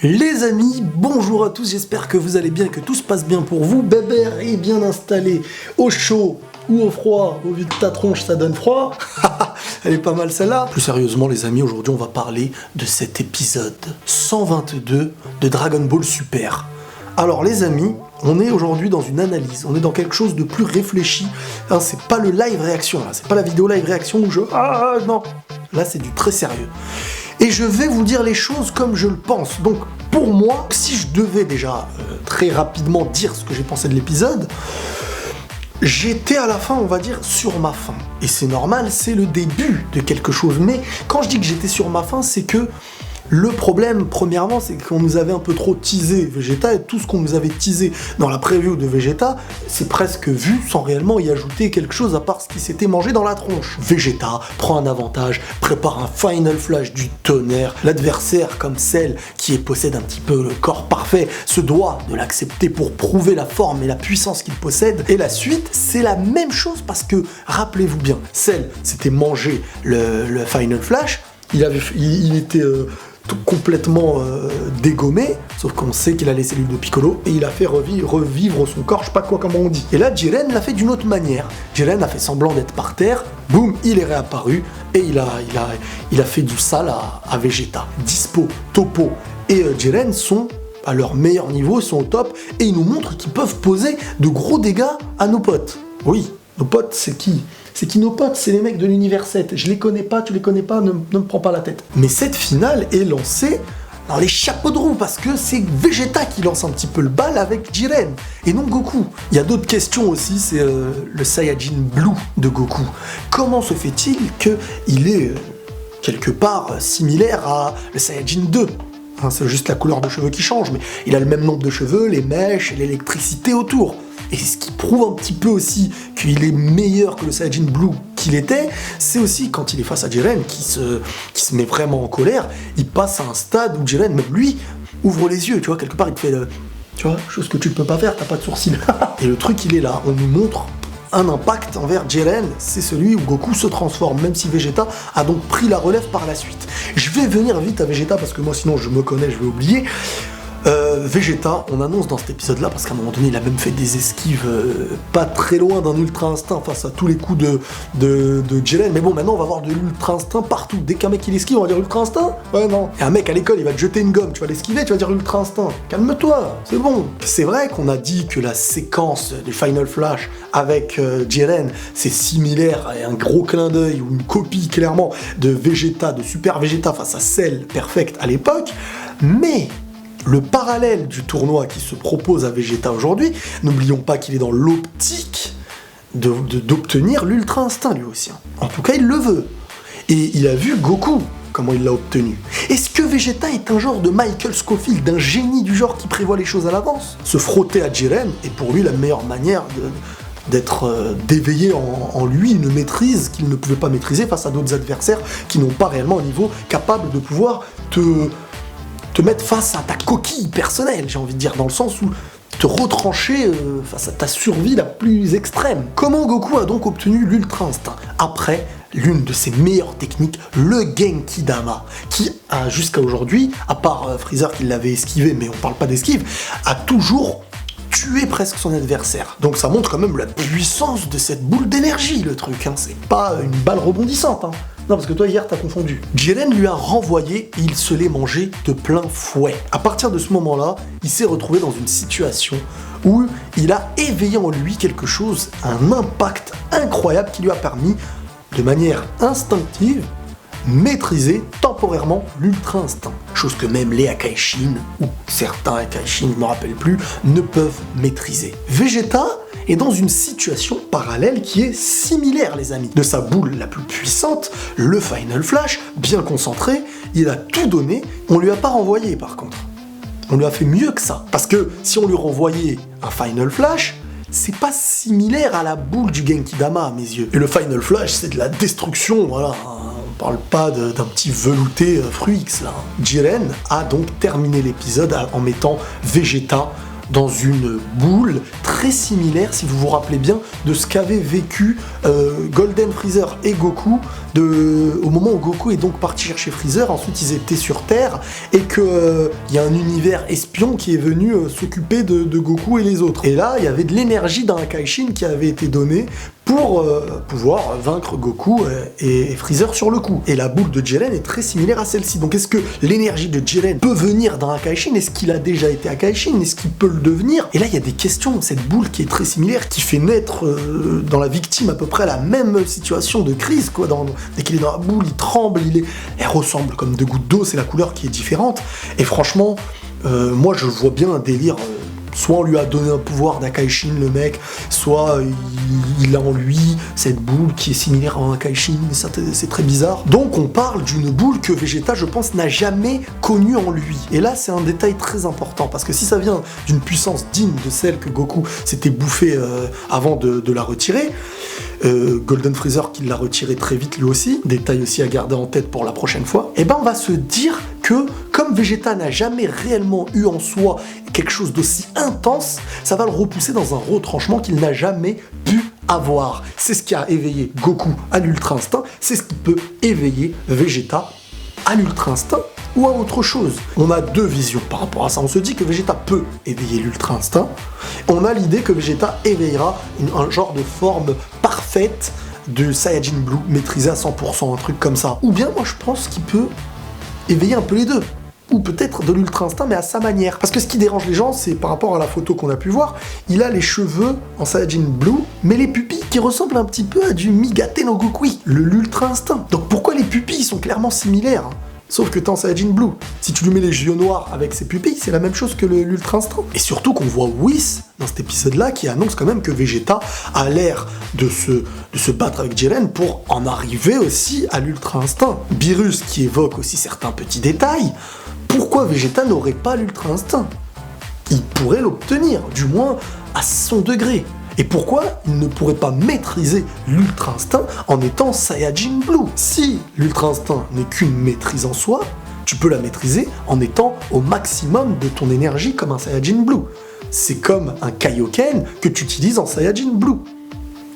Les amis, bonjour à tous, j'espère que vous allez bien, que tout se passe bien pour vous. Bébert est bien installé au chaud ou au froid, au vu de ta tronche ça donne froid. Elle est pas mal celle-là. Plus sérieusement les amis, aujourd'hui on va parler de cet épisode 122 de Dragon Ball Super. Alors les amis, on est aujourd'hui dans une analyse, on est dans quelque chose de plus réfléchi. Hein, c'est pas le live réaction, là. C'est pas la vidéo live réaction où non. Là c'est du très sérieux. Et je vais vous dire les choses comme je le pense. Donc pour moi, si je devais déjà très rapidement dire ce que j'ai pensé de l'épisode, j'étais à la fin, on va dire, sur ma faim. Et c'est normal, c'est le début de quelque chose. Mais quand je dis que j'étais sur ma faim, c'est que le problème, premièrement, c'est qu'on nous avait un peu trop teasé Vegeta, et tout ce qu'on nous avait teasé dans la preview de Vegeta, c'est presque vu sans réellement y ajouter quelque chose à part ce qui s'était mangé dans la tronche. Vegeta prend un avantage, prépare un Final Flash du tonnerre, l'adversaire comme celle qui possède un petit peu le corps parfait se doit de l'accepter pour prouver la forme et la puissance qu'il possède, et la suite, c'est la même chose parce que, rappelez-vous bien, celle s'était mangé le Final Flash, il était complètement dégommé, sauf qu'on sait qu'il a les cellules de Piccolo et il a fait revivre son corps, je sais pas quoi, comment on dit. Et là, Jiren l'a fait d'une autre manière. Jiren a fait semblant d'être par terre, boum, il est réapparu et il a fait du sale à Vegeta. Dispo, Toppo et Jiren sont à leur meilleur niveau, ils sont au top et ils nous montrent qu'ils peuvent poser de gros dégâts à nos potes. Oui, nos potes, c'est qui ? C'est qui nos potes? C'est les mecs de l'univers 7. Je les connais pas, tu les connais pas, ne me prends pas la tête. Mais cette finale est lancée dans les chapeaux de roue parce que c'est Vegeta qui lance un petit peu le bal avec Jiren et non Goku. Il y a d'autres questions aussi, c'est le Saiyajin Blue de Goku. Comment se fait-il qu'il est quelque part similaire à le Saiyajin 2? Hein, c'est juste la couleur de cheveux qui change, mais il a le même nombre de cheveux, les mèches et l'électricité autour. Et ce qui prouve un petit peu aussi qu'il est meilleur que le Saiyajin Blue qu'il était, c'est aussi quand il est face à Jiren, qui se met vraiment en colère, il passe à un stade où Jiren, même lui, ouvre les yeux, tu vois, quelque part il te fait, tu vois, chose que tu ne peux pas faire, t'as pas de sourcils. Et le truc il est là, on nous montre un impact envers Jiren, c'est celui où Goku se transforme, même si Vegeta a donc pris la relève par la suite. Je vais venir vite à Vegeta, parce que moi sinon je me connais, je vais oublier. Vegeta, on annonce dans cet épisode-là, parce qu'à un moment donné, il a même fait des esquives pas très loin d'un Ultra Instinct face à tous les coups de Jiren. Mais bon, maintenant, on va avoir de l'Ultra Instinct partout. Dès qu'un mec il esquive, on va dire Ultra Instinct? Ouais, non. Et un mec à l'école, il va te jeter une gomme, tu vas l'esquiver, tu vas dire Ultra Instinct. Calme-toi, c'est bon. C'est vrai qu'on a dit que la séquence du Final Flash avec Jiren, c'est similaire à un gros clin d'œil ou une copie, clairement, de Vegeta, de Super Vegeta face à Cell Perfect à l'époque. Mais le parallèle du tournoi qui se propose à Vegeta aujourd'hui, n'oublions pas qu'il est dans l'optique d'obtenir l'Ultra Instinct lui aussi. En tout cas, il le veut. Et il a vu Goku, comment il l'a obtenu. Est-ce que Vegeta est un genre de Michael Scofield, d'un génie du genre qui prévoit les choses à l'avance? Se frotter à Jiren est pour lui la meilleure manière d'éveiller en lui une maîtrise qu'il ne pouvait pas maîtriser face à d'autres adversaires qui n'ont pas réellement un niveau capable de pouvoir te mettre face à ta coquille personnelle, j'ai envie de dire, dans le sens où te retrancher face à ta survie la plus extrême. Comment Goku a donc obtenu l'Ultra Instinct? Après l'une de ses meilleures techniques, le Genki Dama, qui a jusqu'à aujourd'hui, à part Freezer qui l'avait esquivé, mais on parle pas d'esquive, a toujours tué presque son adversaire. Donc ça montre quand même la puissance de cette boule d'énergie, le truc, hein. C'est pas une balle rebondissante, hein. Non, parce que toi, hier, t'as confondu. Jiren lui a renvoyé et il se l'est mangé de plein fouet. À partir de ce moment-là, il s'est retrouvé dans une situation où il a éveillé en lui quelque chose, un impact incroyable qui lui a permis, de manière instinctive, maîtriser temporairement l'Ultra Instinct. Chose que même les Akaishin, ou certains Akaishin, je me rappelle plus, ne peuvent maîtriser. Vegeta est dans une situation parallèle qui est similaire, les amis. De sa boule la plus puissante, le Final Flash, bien concentré, il a tout donné, on lui a pas renvoyé par contre. On lui a fait mieux que ça. Parce que si on lui renvoyait un Final Flash, c'est pas similaire à la boule du Genki Dama à mes yeux. Et le Final Flash, c'est de la destruction, voilà. On parle pas d'un petit velouté Fruix là. Jiren a donc terminé l'épisode en mettant Vegeta dans une boule très similaire, si vous vous rappelez bien, de ce qu'avaient vécu Golden Freezer et Goku au moment où Goku est donc parti chercher Freezer. Ensuite ils étaient sur Terre et que il y a un univers espion qui est venu s'occuper de Goku et les autres. Et là il y avait de l'énergie d'un Akaishin qui avait été donnée pour pouvoir vaincre Goku et Freezer sur le coup. Et la boule de Jiren est très similaire à celle-ci. Donc est-ce que l'énergie de Jiren peut venir d'un Akaishin? Est-ce qu'il a déjà été Akaishin? Est-ce qu'il peut le devenir? Et là il y a des questions. Cette boule qui est très similaire, qui fait naître dans la victime à peu près la même situation de crise, quoi. Dès qu'il est dans la boule, il tremble, elle ressemble comme deux gouttes d'eau, c'est la couleur qui est différente. Et franchement, moi je vois bien un délire. Soit on lui a donné un pouvoir d'Akaishin, le mec, soit il a en lui cette boule qui est similaire à un Akaishin, c'est très bizarre. Donc on parle d'une boule que Vegeta, je pense, n'a jamais connue en lui. Et là, c'est un détail très important, parce que si ça vient d'une puissance digne de celle que Goku s'était bouffée avant de la retirer, Golden Freezer qui l'a retiré très vite lui aussi, détail aussi à garder en tête pour la prochaine fois, et ben on va se dire que comme Vegeta n'a jamais réellement eu en soi quelque chose d'aussi intense, ça va le repousser dans un retranchement qu'il n'a jamais pu avoir. C'est ce qui a éveillé Goku à l'Ultra Instinct, c'est ce qui peut éveiller Vegeta à l'Ultra Instinct ou à autre chose. On a deux visions par rapport à ça. On se dit que Vegeta peut éveiller l'Ultra Instinct. On a l'idée que Vegeta éveillera un genre de forme parfaite de Saiyajin Blue, maîtrisé à 100%, un truc comme ça. Ou bien moi je pense qu'il peut éveiller un peu les deux. Ou peut-être de l'Ultra Instinct, mais à sa manière. Parce que ce qui dérange les gens, c'est par rapport à la photo qu'on a pu voir, il a les cheveux en Saiyajin Blue, mais les pupilles qui ressemblent un petit peu à du Migate no Gokui, l'Ultra Instinct. Donc pourquoi les pupilles sont clairement similaires, hein? Sauf que t'es en Saiyajin Blue. Si tu lui mets les yeux noirs avec ses pupilles, c'est la même chose que l'Ultra Instinct. Et surtout qu'on voit Whis dans cet épisode-là qui annonce quand même que Vegeta a l'air de se battre avec Jiren pour en arriver aussi à l'Ultra Instinct. Beerus qui évoque aussi certains petits détails. Pourquoi Vegeta n'aurait pas l'Ultra Instinct? Il pourrait l'obtenir, du moins à son degré. Et pourquoi il ne pourrait pas maîtriser l'Ultra Instinct en étant Saiyajin Blue? Si l'Ultra Instinct n'est qu'une maîtrise en soi, tu peux la maîtriser en étant au maximum de ton énergie comme un Saiyajin Blue. C'est comme un Kaioken que tu utilises en Saiyajin Blue.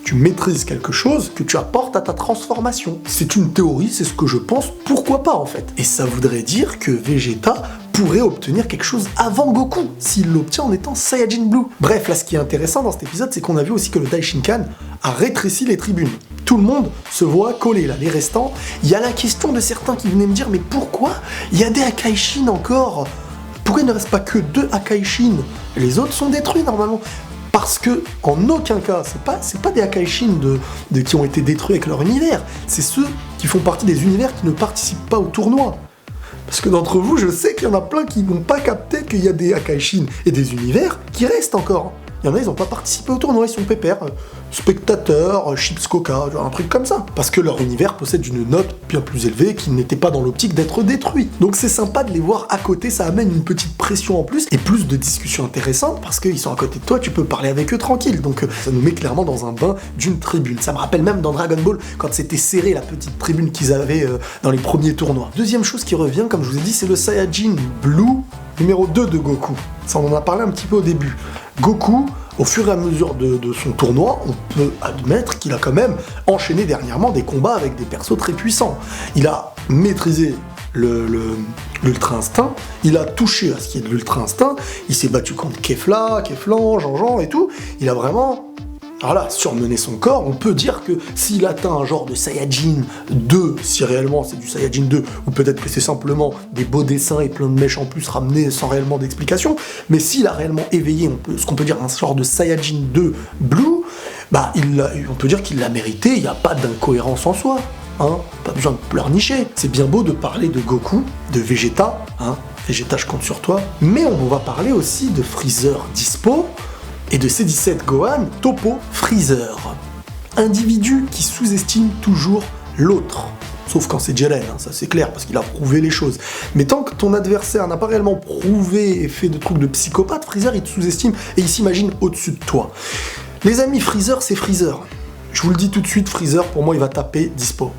Tu maîtrises quelque chose que tu apportes à ta transformation. C'est une théorie, c'est ce que je pense, pourquoi pas en fait. Et ça voudrait dire que Vegeta pourrait obtenir quelque chose avant Goku, s'il l'obtient en étant Saiyajin Blue. Bref, là ce qui est intéressant dans cet épisode, c'est qu'on a vu aussi que le Daishinkan a rétréci les tribunes. Tout le monde se voit coller là, les restants. Il y a la question de certains qui venaient me dire, mais pourquoi il y a des Akaishin encore? Pourquoi il ne reste pas que 2 Akaishin? Les autres sont détruits normalement. Parce que, en aucun cas, c'est pas des Akaishin qui ont été détruits avec leur univers, c'est ceux qui font partie des univers qui ne participent pas au tournoi. Parce que d'entre vous, je sais qu'il y en a plein qui n'ont pas capté qu'il y a des Akaishin et des univers qui restent encore. Il y en a, ils n'ont pas participé au tournoi, ils sont pépères, spectateurs, chips coca, un truc comme ça. Parce que leur univers possède une note bien plus élevée qui n'était pas dans l'optique d'être détruit. Donc c'est sympa de les voir à côté, ça amène une petite pression en plus et plus de discussions intéressantes parce qu'ils sont à côté de toi, tu peux parler avec eux tranquille. Donc ça nous met clairement dans un bain d'une tribune. Ça me rappelle même dans Dragon Ball quand c'était serré la petite tribune qu'ils avaient dans les premiers tournois. Deuxième chose qui revient, comme je vous ai dit, c'est le Saiyajin Blue numéro 2 de Goku. Ça on en a parlé un petit peu au début. Goku, au fur et à mesure de son tournoi, on peut admettre qu'il a quand même enchaîné dernièrement des combats avec des persos très puissants. Il a maîtrisé l'Ultra Instinct, il a touché à ce qui est de l'Ultra Instinct, il s'est battu contre Kefla, Keflan, Jean-Jean et tout, il a vraiment... Voilà, surmener son corps, on peut dire que s'il atteint un genre de Saiyajin 2, si réellement c'est du Saiyajin 2, ou peut-être que c'est simplement des beaux dessins et plein de mèches en plus ramenés sans réellement d'explication, mais s'il a réellement éveillé, ce qu'on peut dire un genre de Saiyajin 2 Blue, bah on peut dire qu'il l'a mérité, il n'y a pas d'incohérence en soi, hein, pas besoin de pleurnicher. C'est bien beau de parler de Goku, de Vegeta, hein, Vegeta je compte sur toi, mais on va parler aussi de Freezer Dispo, et de C17 Gohan, Toppo Freezer. Individu qui sous-estime toujours l'autre. Sauf quand c'est Jiren, hein, ça c'est clair, parce qu'il a prouvé les choses. Mais tant que ton adversaire n'a pas réellement prouvé et fait de trucs de psychopathe, Freezer il te sous-estime et il s'imagine au-dessus de toi. Les amis, Freezer c'est Freezer. Je vous le dis tout de suite, Freezer pour moi il va taper Dispo.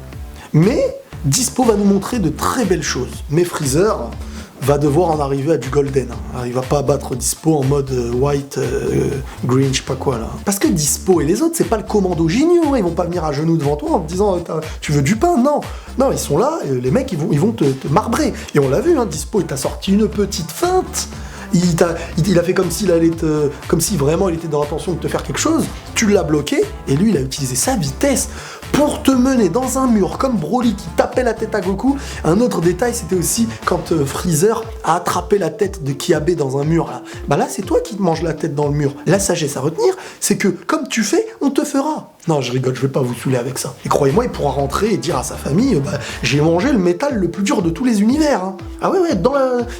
Mais Dispo va nous montrer de très belles choses. Mais Freezer va devoir en arriver à du golden. Alors, il va pas battre Dispo en mode white, green, je sais pas quoi là. Parce que Dispo et les autres, c'est pas le commando géniaux, ils vont pas venir à genoux devant toi en te disant tu veux du pain, non. Non, ils sont là, les mecs ils vont te marbrer. Et on l'a vu, Dispo il t'a sorti une petite feinte. Il a fait comme s'il allait comme si vraiment il était dans l'intention de te faire quelque chose, tu l'as bloqué, et lui il a utilisé sa vitesse pour te mener dans un mur comme Broly qui tapait la tête à Goku. Un autre détail, c'était aussi quand Freezer a attrapé la tête de Kiabe dans un mur là. Bah là c'est toi qui te manges la tête dans le mur. La sagesse à retenir, c'est que comme tu fais, on te fera. Non, je rigole, je vais pas vous saouler avec ça. Et croyez-moi, il pourra rentrer et dire à sa famille, j'ai mangé le métal le plus dur de tous les univers. Ah ouais,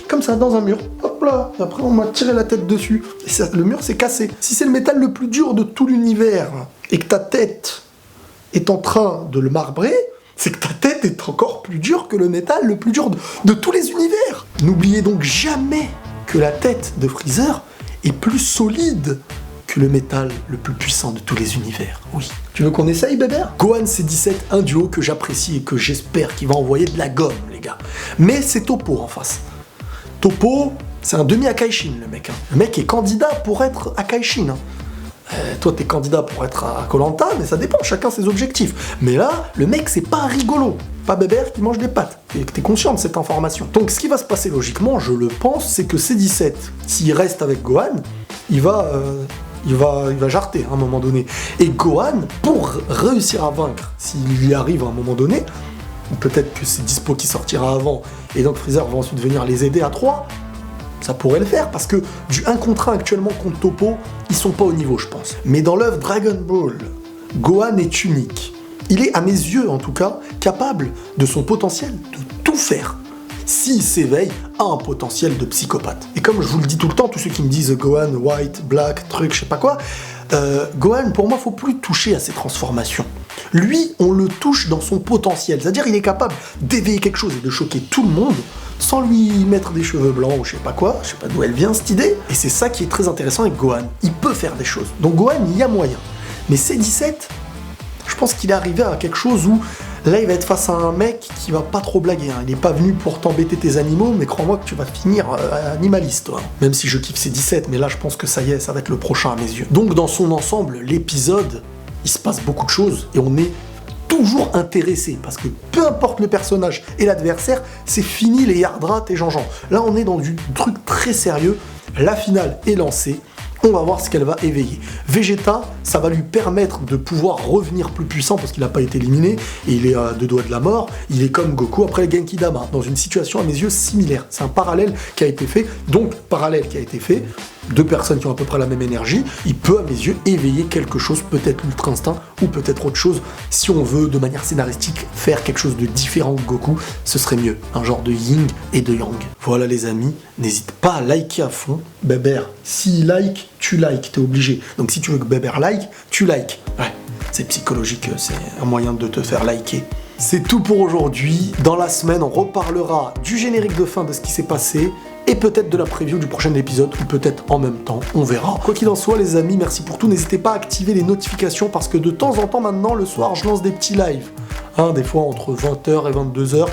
comme ça, dans un mur. Hop là, et après on m'a tiré la tête dessus. Et ça, le mur s'est cassé. Si c'est le métal le plus dur de tout l'univers, et que ta tête est en train de le marbrer, c'est que ta tête est encore plus dure que le métal le plus dur de tous les univers. N'oubliez donc jamais que la tête de Freezer est plus solide que le métal le plus puissant de tous les univers. Oui. Tu veux qu'on essaye, Bébert ? Gohan C17, un duo que j'apprécie et que j'espère qu'il va envoyer de la gomme, les gars. Mais c'est Toppo en face. Toppo, c'est un demi-Akaishin, le mec. Le mec est candidat pour être Akaishin. Toi, t'es candidat pour être à Koh-Lanta, mais ça dépend, chacun ses objectifs. Mais là, le mec, c'est pas rigolo. Pas Bébert qui mange des pâtes. Et que t'es conscient de cette information. Donc, ce qui va se passer logiquement, je le pense, c'est que C17, s'il reste avec Gohan, il va jarter à un moment donné. Et Gohan, pour réussir à vaincre, s'il y arrive à un moment donné, ou peut-être que c'est Dispo qui sortira avant, et donc Freezer va ensuite venir les aider à 3, ça pourrait le faire, parce que du 1 contre 1 actuellement contre Toppo, ils sont pas au niveau, je pense. Mais dans l'œuvre Dragon Ball, Gohan est unique. Il est, à mes yeux en tout cas, capable de son potentiel de tout faire. S'il s'éveille à un potentiel de psychopathe. Et comme je vous le dis tout le temps, tous ceux qui me disent Gohan, white, black, truc, je sais pas quoi, Gohan, pour moi, faut plus toucher à ses transformations. Lui, on le touche dans son potentiel. C'est-à-dire, il est capable d'éveiller quelque chose et de choquer tout le monde sans lui mettre des cheveux blancs ou je sais pas quoi, je sais pas d'où elle vient cette idée. Et c'est ça qui est très intéressant avec Gohan. Il peut faire des choses. Donc Gohan, il y a moyen. Mais C17, je pense qu'il est arrivé à quelque chose où là, il va être face à un mec qui va pas trop blaguer. Il n'est pas venu pour t'embêter tes animaux, mais crois-moi que tu vas finir animaliste, toi. Même si je kiffe C17, mais là, je pense que ça y est, ça va être le prochain à mes yeux. Donc, dans son ensemble, l'épisode, il se passe beaucoup de choses et on est toujours intéressé, parce que peu importe le personnage et l'adversaire, c'est fini les Yardrat et Jean-Jean. Là, on est dans du truc très sérieux. La finale est lancée. On va voir ce qu'elle va éveiller. Vegeta, ça va lui permettre de pouvoir revenir plus puissant parce qu'il n'a pas été éliminé et il est à 2 doigts de la mort. Il est comme Goku après le Genki Dama, dans une situation à mes yeux similaire. C'est un parallèle qui a été fait. Donc, parallèle qui a été fait, 2 personnes qui ont à peu près la même énergie, il peut à mes yeux éveiller quelque chose, peut-être l'Ultra Instinct ou peut-être autre chose. Si on veut, de manière scénaristique, faire quelque chose de différent de Goku, ce serait mieux. Un genre de yin et de yang. Voilà les amis, n'hésite pas à liker à fond. Bébert, s'il like, tu likes, t'es obligé. Donc si tu veux que Bébert like, tu likes. Ouais, c'est psychologique, c'est un moyen de te faire liker. C'est tout pour aujourd'hui. Dans la semaine, on reparlera du générique de fin de ce qui s'est passé et peut-être de la preview du prochain épisode, ou peut-être en même temps, on verra. Quoi qu'il en soit, les amis, merci pour tout. N'hésitez pas à activer les notifications parce que de temps en temps, maintenant, le soir, je lance des petits lives. Des fois, entre 20h et 22h.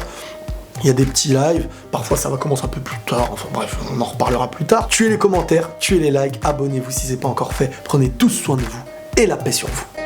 Il y a des petits lives, parfois ça va commencer un peu plus tard, enfin bref, on en reparlera plus tard. Tuez les commentaires, tuez les likes, abonnez-vous si c'est pas encore fait, prenez tous soin de vous et la paix sur vous.